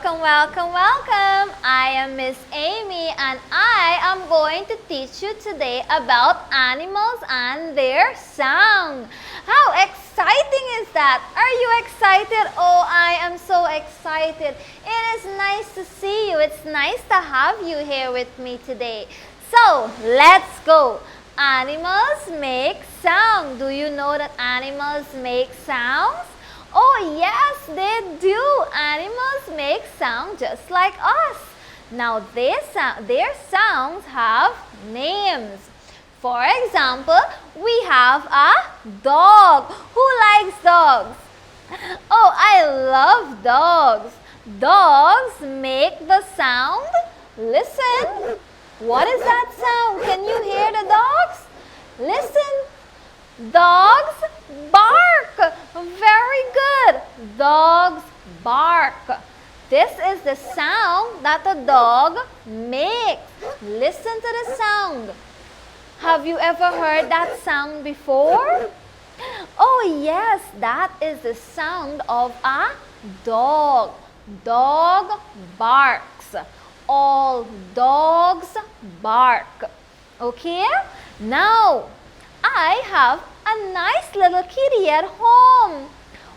Welcome, welcome, welcome. I am Miss Amy and I am going to teach you today about animals and their sound. How exciting is that? Are you excited? Oh, I am so excited. It is nice to see you. It's nice to have you here with me today. So, let's go. Animals make sound. Do you know that animals make sounds? Oh yes, they do. Animals make sound just like us. Now their sounds have names. For example, we have a dog. Who likes dogs? Oh, I love dogs. Dogs make the sound. Listen. What is that sound? Can you hear the dogs? Listen. Dogs bark. Very good. Dogs bark. This is the sound that the dog makes. Listen to the sound. Have you ever heard that sound before? Oh yes, that is the sound of a dog. Dog barks. All dogs bark. Okay? Now, I have a nice little kitty at home.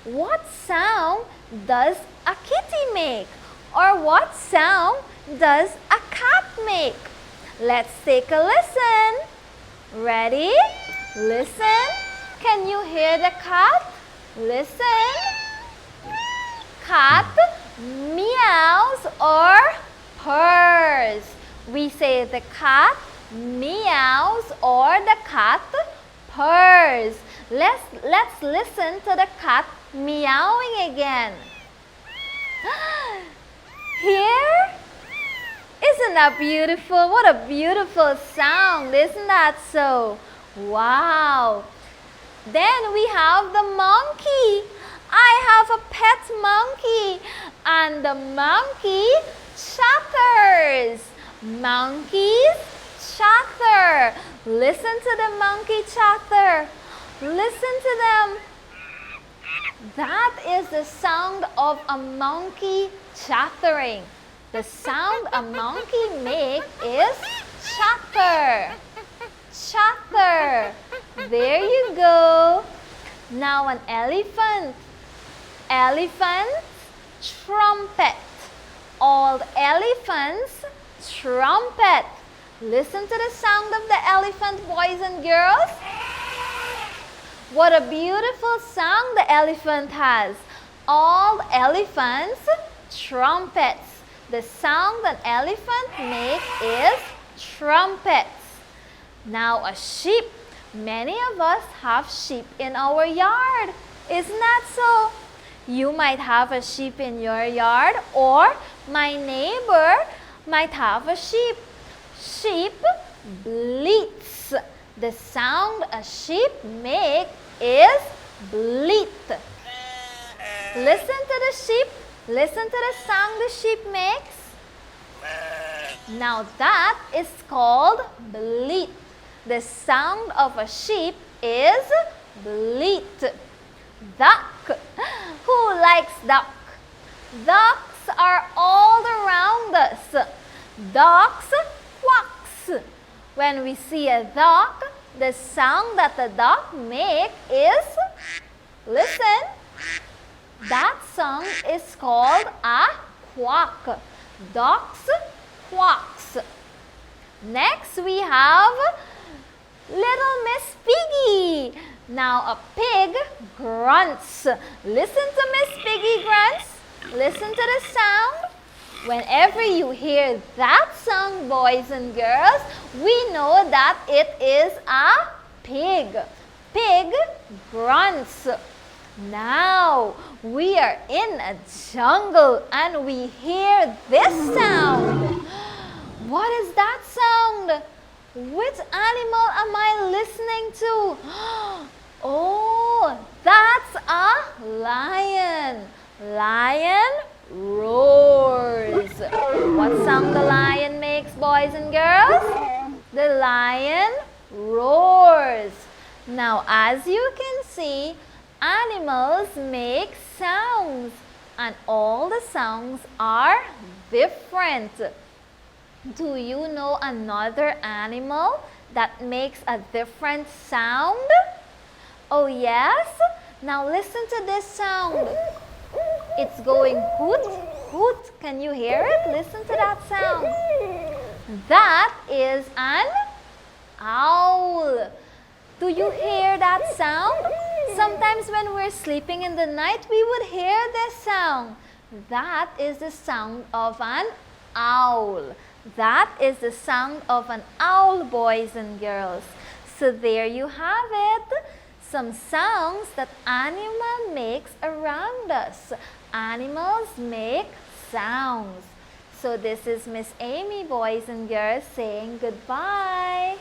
What sound does a kitty make? Or what sound does a cat make? Let's take a listen. Ready? Listen. Can you hear the cat? Listen. Cat meows or purrs. We say the cat meows or the cat purrs. Let's listen to the cat meowing again. Here? Isn't that beautiful? What a beautiful sound, isn't that so? Wow. Then we have the monkey. I have a pet monkey and the monkey chatters. Monkeys chatter. Listen to the monkey chatter. Listen to them. That is the sound of a monkey chattering. The sound a monkey makes is chatter. Chatter. There you go. Now an elephant. Elephants trumpet. All elephants trumpet. Listen to the sound of the elephant, boys and girls. What a beautiful sound the elephant has. All elephants trumpets. The sound an elephant makes is trumpets. Now a sheep. Many of us have sheep in our yard. Isn't that so? You might have a sheep in your yard, or my neighbor might have a sheep. Sheep bleats. The sound a sheep makes is bleat. Listen to the sheep. Listen to the sound the sheep makes. Now that is called bleat. The sound of a sheep is bleat. Duck. Who likes duck? Ducks are all around us. Ducks quacks. When we see a duck, the sound that the duck makes is, listen, that sound is called a quack. Ducks quacks. Next we have Little Miss Piggy. Now a pig grunts. Listen to Miss Piggy grunts. Listen to the sound. Whenever you hear that sound, boys and girls, we know that it is a pig. Pig grunts. Now, we are in a jungle and we hear this sound. What is that sound? Which animal am I listening to? Oh, that's a lion. Lion roars. What sound the lion makes, boys and girls? The lion roars. Now, as you can see, animals make sounds. and all the sounds are different. Do you know another animal that makes a different sound? Oh yes? Now listen to this sound. It's going hoot, hoot. Can you hear it? Listen to that sound. That is an owl. Do you hear that sound? Sometimes when we're sleeping in the night, we would hear this sound. That is the sound of an owl. That is the sound of an owl, boys and girls. So there you have it. Some sounds that animal makes around us. Animals make sounds. So this is Miss Amy, boys and girls, saying goodbye.